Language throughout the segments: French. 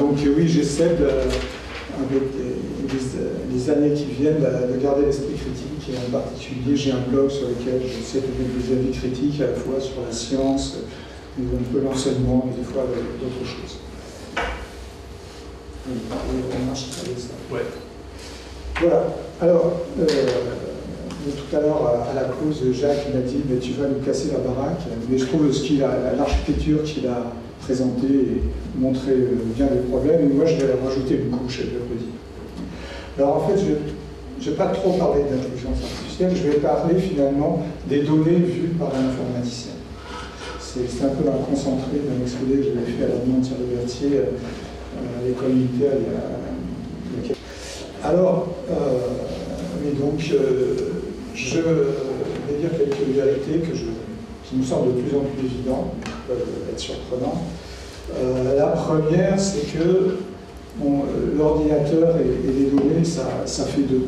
donc oui, j'essaie, avec les années qui viennent, de garder l'esprit critique. Et en particulier, j'ai un blog sur lequel j'essaie de mettre des avis critiques à la fois sur la science, un peu l'enseignement, mais des fois avec d'autres choses. On marche avec ça. Ouais. Voilà. Alors, tout à l'heure, à la pause, Jacques m'a dit mais tu vas nous casser la baraque. Mais je trouve l'architecture qu'il a présentée et montré bien les problèmes. Et moi, je vais rajouter une couche, je le dis. Alors, en fait, je ne vais pas trop parler d'intelligence artificielle, je vais parler finalement des données vues par un informaticien. C'est un peu un concentré d'un exposé que j'avais fait à la demande de Thierry Berthier à l'école militaire il y a... Alors, mais donc, je vais dire quelques vérités qui me semblent de plus en plus évidentes, qui peuvent être surprenantes. La première, c'est que l'ordinateur et les données, ça fait deux,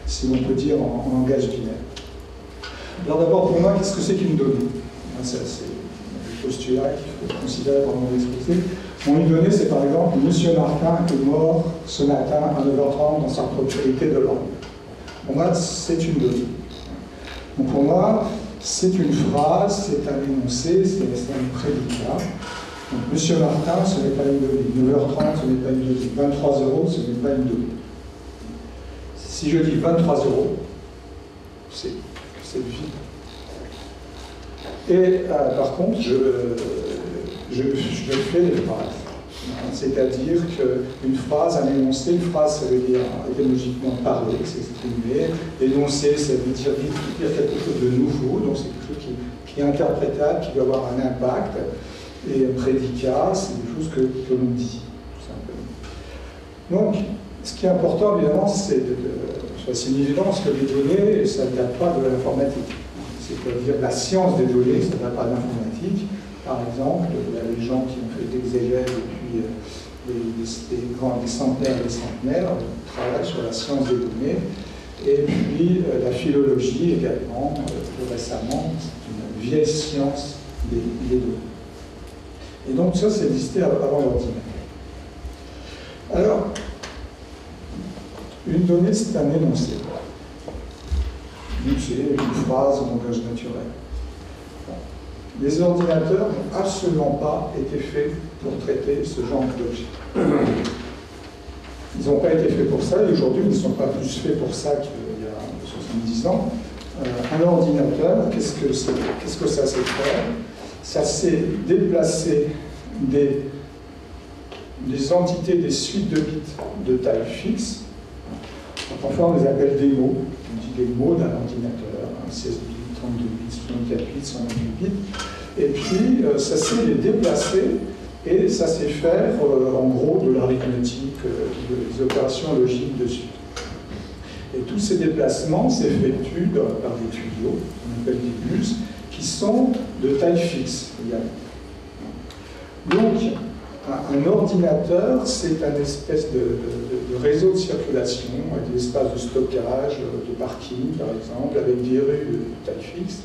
si on peut dire en langage binaire. Alors d'abord, pour moi, qu'est-ce que c'est qu'une donnée? C'est le postulat qu'il faut considérer pendant l'exposé. Une donnée, c'est par exemple, M. Martin est mort ce matin à 9h30 dans sa propriété de Londres. Pour moi, c'est une donnée. Donc pour moi, c'est une phrase, c'est un énoncé, c'est un prédicat. Donc, M. Martin, ce n'est pas une donnée. 9h30, ce n'est pas une donnée. 23 €, ce n'est pas une donnée. Si je dis 23 €, c'est du vide. Et par contre, je fais des phrases. C'est-à-dire qu'une phrase, un énoncé, une phrase, ça veut dire étymologiquement parler, s'exprimer. L'énoncé, ça veut dire quelque chose de nouveau, donc c'est quelque chose qui est interprétable, qui doit avoir un impact. Et un prédicat, c'est des choses que l'on dit, tout simplement. Donc, ce qui est important, évidemment, c'est une évidence que les données, ça ne date pas de l'informatique. C'est-à-dire la science des données, ça ne date pas de l'informatique. Par exemple, il y a des gens qui ont fait l'exégèse depuis des centenaires et des centenaires, travaillent sur la science des données. Et puis, la philologie également, plus récemment, c'est une vieille science des données. Et donc ça, c'est listé avant l'ordinateur. Alors, une donnée, c'est un énoncé. C'est une phrase en langage naturel. Les ordinateurs n'ont absolument pas été faits pour traiter ce genre d'objet. Ils n'ont pas été faits pour ça, et aujourd'hui, ils ne sont pas plus faits pour ça qu'il y a 70 ans. Un ordinateur, qu'est-ce que ça sait faire? Ça sait déplacer des entités, des suites de bits de taille fixe. Parfois, on les appelle des mots. On dit des mots d'un ordinateur, 16 bits, 32 bits, 64 bits, 128 bits. Et puis, ça sait les déplacer et ça sait faire, en gros, de l'arithmétique, des opérations logiques dessus. Et tous ces déplacements s'effectuent par des tuyaux, qu'on appelle des bus, qui sont de taille fixe. Donc, un ordinateur, c'est un espèce de réseau de circulation, avec des espaces de stockage, de parking par exemple, avec des rues de taille fixe.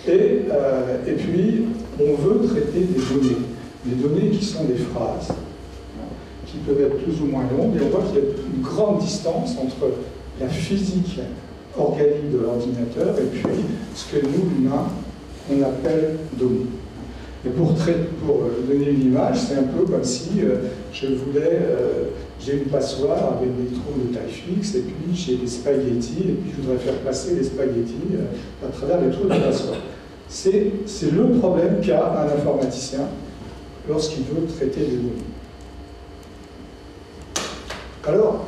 Et puis, on veut traiter des données qui sont des phrases, qui peuvent être plus ou moins longues, et on voit qu'il y a une grande distance entre la physique organique de l'ordinateur et puis ce que nous, humains, on appelle données. Et pour donner une image, c'est un peu comme si j'ai une passoire avec des trous de taille fixe, et puis j'ai des spaghettis, et puis je voudrais faire passer les spaghettis à travers les trous de la passoire. C'est le problème qu'a un informaticien lorsqu'il veut traiter des données. Alors,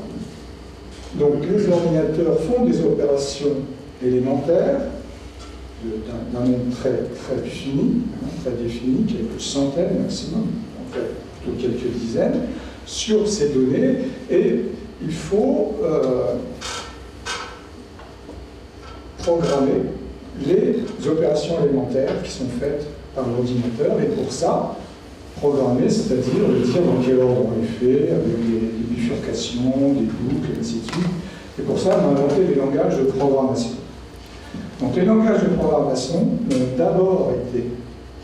donc les ordinateurs font des opérations élémentaires, d'un nombre très fini, très défini, quelques centaines maximum, en fait, plutôt quelques dizaines, sur ces données, et il faut programmer les opérations élémentaires qui sont faites par l'ordinateur, et pour ça, programmer, c'est-à-dire dire dans quel ordre on les fait, avec des bifurcations, des boucles, et ainsi de suite. Et pour ça, on a inventé les langages de programmation. Donc les langages de programmation ont d'abord été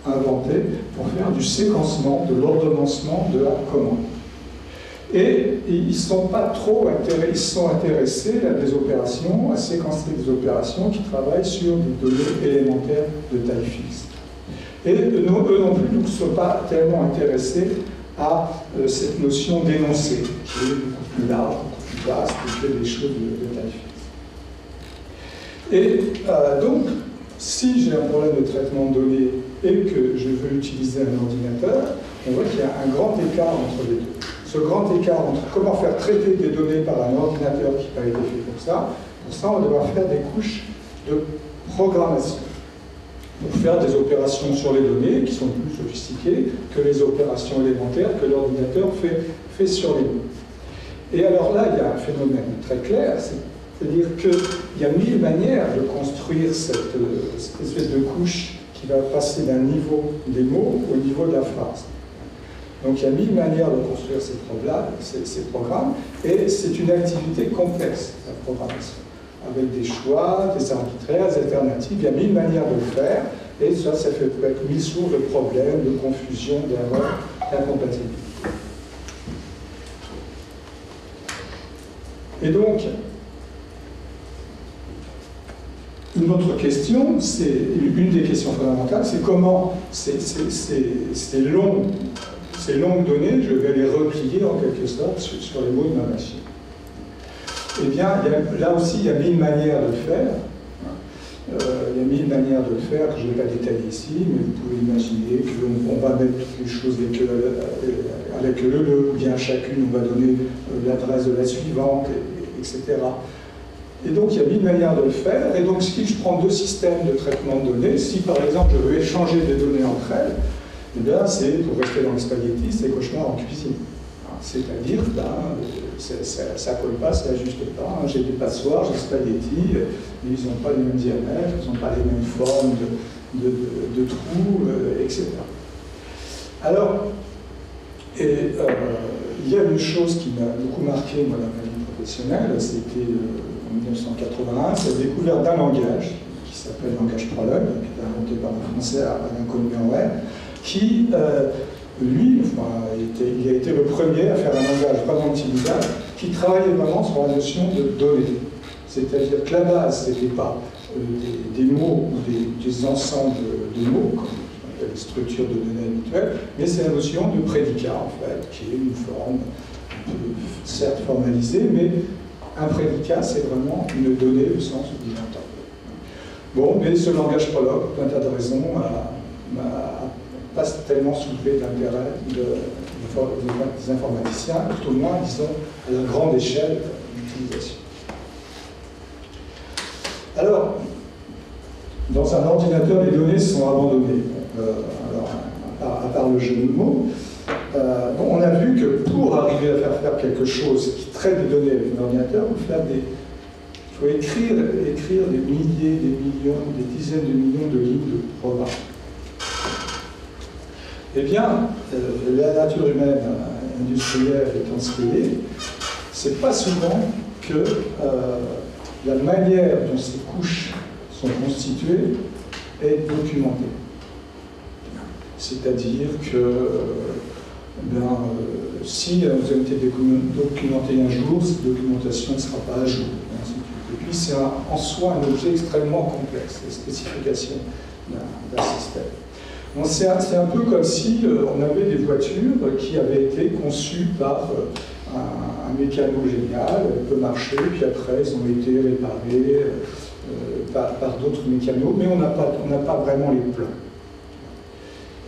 inventés pour faire du séquencement, de l'ordonnancement de la commande. Et ils ne sont pas trop intéressés, ils sont intéressés à des opérations, à séquencer des opérations qui travaillent sur des données élémentaires de taille fixe. Et eux non plus ne sont pas tellement intéressés à cette notion d'énoncé, qui est beaucoup plus large, beaucoup plus vaste, qui fait des choses de taille fixe. Et donc, si j'ai un problème de traitement de données et que je veux utiliser un ordinateur, on voit qu'il y a un grand écart entre les deux. Ce grand écart entre comment faire traiter des données par un ordinateur qui n'a pas été fait pour ça, on va devoir faire des couches de programmation pour faire des opérations sur les données qui sont plus sophistiquées que les opérations élémentaires que l'ordinateur fait sur les données. Et alors là, il y a un phénomène très clair, c'est-à-dire qu'il y a 1000 manières de construire cette espèce de couche qui va passer d'un niveau des mots au niveau de la phrase. Donc il y a 1000 manières de construire ces programmes, et c'est une activité complexe, la programmation, avec des choix, des arbitraires, des alternatives. Il y a 1000 manières de le faire, et ça peut être 1000 sources de problèmes, de confusion, d'erreurs, d'incompatibilité. Et donc, une autre question, c'est une des questions fondamentales, c'est comment ces longues données, je vais les replier en quelque sorte sur les mots de ma machine. Eh bien, là aussi, il y a 1000 manières de le faire. Il y a 1000 manières de le faire que je ne vais pas détailler ici, mais vous pouvez imaginer qu'on va mettre toutes les choses avec le, ou bien chacune, on va donner l'adresse de la suivante, etc. Et donc, il y a 1000 manières de le faire. Et donc, si je prends deux systèmes de traitement de données, si par exemple, je veux échanger des données entre elles, eh bien, c'est, pour rester dans les spaghettis, c'est cauchemar en cuisine. C'est-à-dire, ça colle pas, ça n'ajuste pas. J'ai des passoires, j'ai des spaghettis, mais ils n'ont pas les mêmes diamètres, ils n'ont pas les mêmes formes de trous, etc. Alors, il y a une chose qui m'a beaucoup marqué, moi, dans ma vie professionnelle, c'était en 1981, c'est la découverte d'un langage, qui s'appelle langage prologue, qui est inventé par un Français, Alain Connuet, qui, lui, il a été le premier à faire un langage vraiment utilisable, qui travaillait vraiment sur la notion de données. C'est-à-dire que la base, ce n'était pas des mots ou des ensembles de mots, comme les structures de données habituelles, mais c'est la notion de prédicat, en fait, qui est une forme, certes formalisée, mais un prédicat, c'est vraiment une donnée au sens où il entend. Bon, mais ce langage prologue, pour un tas de raisons, m'a pas tellement soulevé l'intérêt des informaticiens, tout au moins, disons, à la grande échelle d'utilisation. Alors, dans un ordinateur, les données sont abandonnées. À part le jeu de mots, on a vu que pour arriver à faire quelque chose qui traite des données avec un ordinateur, il faut écrire des milliers, des millions, des dizaines de millions de lignes de programme. Eh bien, la nature humaine industrielle étant ce qu'elle est, c'est pas souvent que la manière dont ces couches sont constituées est documentée. C'est-à-dire que si vous avez été documenté un jour, cette documentation ne sera pas à jour. Et puis c'est en soi un objet extrêmement complexe, la spécification d'un système. C'est un peu comme si on avait des voitures qui avaient été conçues par un mécano génial, elles peuvent marcher, puis après elles ont été réparées par d'autres mécanos, mais on n'a pas vraiment les plans.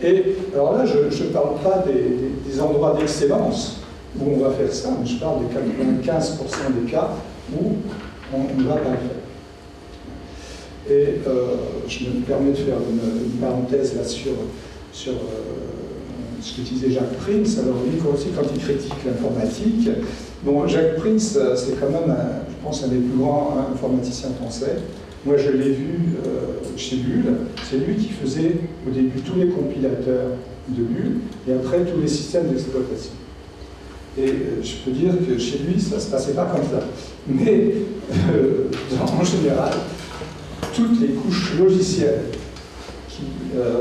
Et alors là, je ne parle pas des endroits d'excellence où on va faire ça, mais je parle des 95% des cas où on ne va pas le faire. Et je me permets de faire une parenthèse là sur ce que disait Jacques Prince. Alors lui aussi, quand il critique l'informatique, bon, Jacques Prince, c'est quand même, je pense, un des plus grands informaticiens français. Moi, je l'ai vu chez Bull. C'est lui qui faisait au début tous les compilateurs de Bull et après tous les systèmes d'exploitation. Et je peux dire que chez lui, ça ne se passait pas comme ça. Mais en général, toutes les couches logicielles qui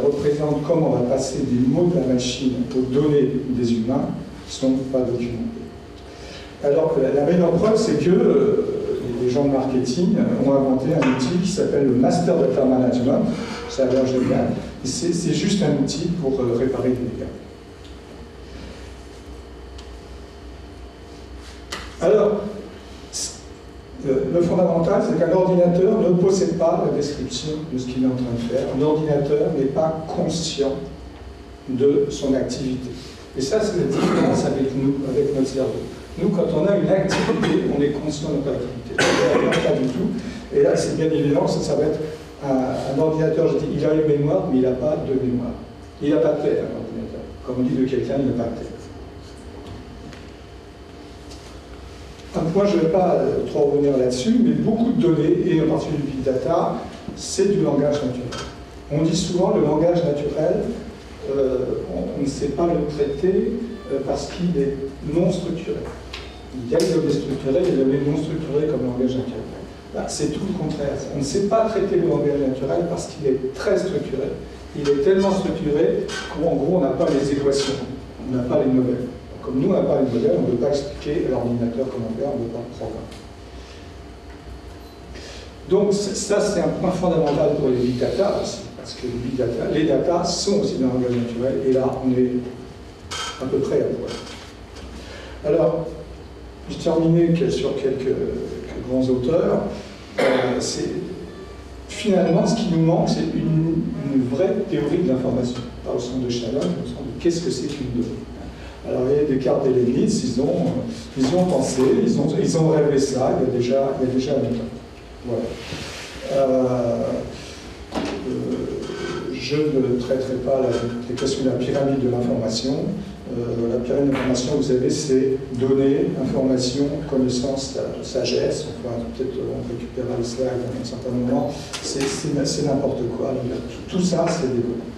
représentent comment on va passer des mots de la machine aux données des humains ne sont pas documentées. Alors, la meilleure preuve, c'est que les gens de marketing ont inventé un outil qui s'appelle le Master Data Management. Ça a l'air génial. C'est juste un outil pour réparer des dégâts. Alors, le fondamental, c'est qu'un ordinateur ne possède pas la description de ce qu'il est en train de faire. Un ordinateur n'est pas conscient de son activité. Et ça, c'est la différence avec nous, avec notre cerveau. Nous, quand on a une activité, on est conscient de notre activité. Pas du tout. Et là, c'est bien évident, ça va être un ordinateur, je dis, il a une mémoire, mais il n'a pas de mémoire. Il n'a pas de tête, un ordinateur. Comme on dit de quelqu'un, il n'a pas de tête. Moi, je ne vais pas trop revenir là-dessus, mais beaucoup de données, et en particulier du big data, c'est du langage naturel. On dit souvent le langage naturel, on ne sait pas le traiter parce qu'il est non structuré. Il y a des données structurées et des données non structurées comme langage naturel. Là, c'est tout le contraire. On ne sait pas traiter le langage naturel parce qu'il est très structuré. Il est tellement structuré qu'en gros, on n'a pas les équations, on n'a pas les modèles. Comme nous, on n'a pas les modèles, on ne peut pas expliquer à l'ordinateur comment faire, on ne peut pas le programmer. Donc ça, c'est un point fondamental pour les big data aussi, parce que les data sont aussi dans le langage naturel, et là, on est à peu près à poil. Alors, je terminais sur quelques grands auteurs. Finalement, ce qui nous manque, c'est une vraie théorie de l'information, pas au sens de Shannon, au sens de qu'est-ce que c'est qu'une donnée. Alors, il y a Descartes et Leibniz, ils ont pensé, ils ont rêvé ça il y a déjà longtemps. Voilà. Je ne traiterai pas les questions de la pyramide de l'information. La pyramide de l'information, vous savez, c'est données, information, connaissance, sagesse. Enfin, peut-être on récupérera le slide à un certain moment. C'est n'importe quoi. Tout ça, c'est des données.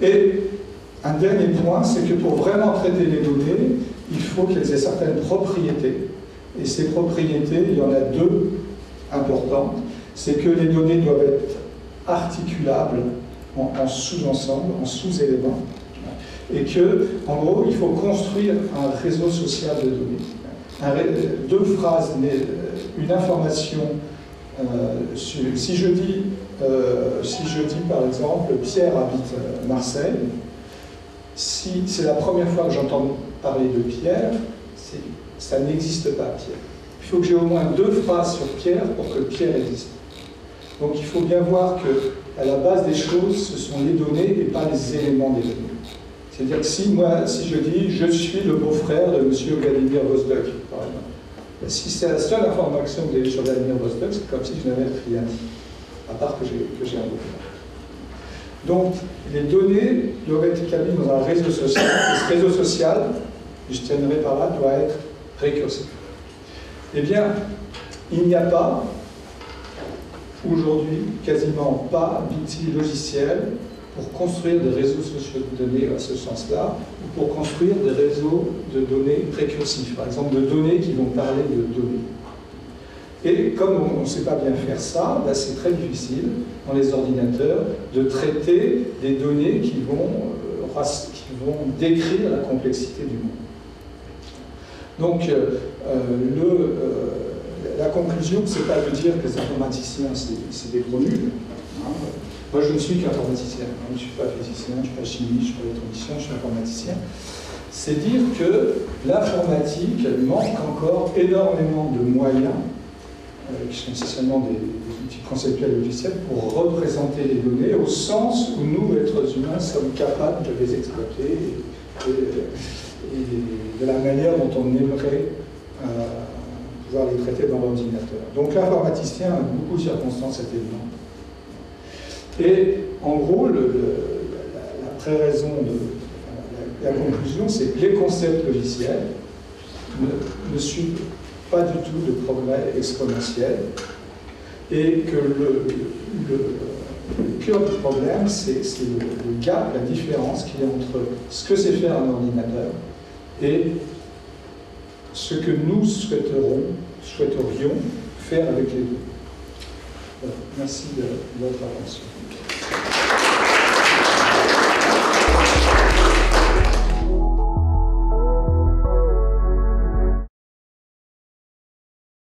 Et un dernier point, c'est que pour vraiment traiter les données, il faut qu'elles aient certaines propriétés. Et ces propriétés, il y en a deux importantes. C'est que les données doivent être articulables en sous-ensemble, en sous-éléments. Et que, en gros, il faut construire un réseau social de données. Deux phrases, mais une information. Si je dis par exemple, Pierre habite Marseille, si c'est la première fois que j'entends parler de Pierre, ça n'existe pas, Pierre. Il faut que j'ai au moins deux phrases sur Pierre pour que Pierre existe. Donc il faut bien voir qu'à la base des choses, ce sont les données et pas les éléments des données. C'est-à-dire que si je dis « je suis le beau-frère de M. Vladimir Vostok », par exemple, si c'est la seule information que vous avez sur Vladimir Vostok, c'est comme si je n'avais rien dit, à part que j'ai un beau-frère. Donc, les données doivent être établies dans un réseau social, et ce réseau social, je tiendrai par là, doit être récursif. Eh bien, il n'y a pas, aujourd'hui, quasiment pas d'outils logiciels pour construire des réseaux sociaux de données à ce sens-là, ou pour construire des réseaux de données récursifs, par exemple de données qui vont parler de données. Et comme on ne sait pas bien faire ça, ben c'est très difficile dans les ordinateurs de traiter des données qui vont décrire la complexité du monde. Donc, la conclusion, c'est pas de dire que les informaticiens, c'est des gros nuls. Hein. Moi, je ne suis qu'informaticien. Je ne suis pas physicien, je ne suis pas chimiste, je ne suis pas électronicien, je suis informaticien. C'est dire que l'informatique manque encore énormément de moyens, qui sont essentiellement des outils conceptuels logiciels, pour représenter les données au sens où nous, êtres humains, sommes capables de les exploiter et de la manière dont on aimerait pouvoir les traiter dans l'ordinateur. Donc l'informaticien a beaucoup de circonstances cet élément. Et en gros, la pré-raison la conclusion, c'est que les concepts logiciels ne suivent pas du tout de progrès exponentiel et que le cœur du problème, c'est le gap, la différence qu'il y a entre ce que c'est faire un ordinateur et ce que nous souhaiterions faire avec les deux. Voilà. Merci de votre attention.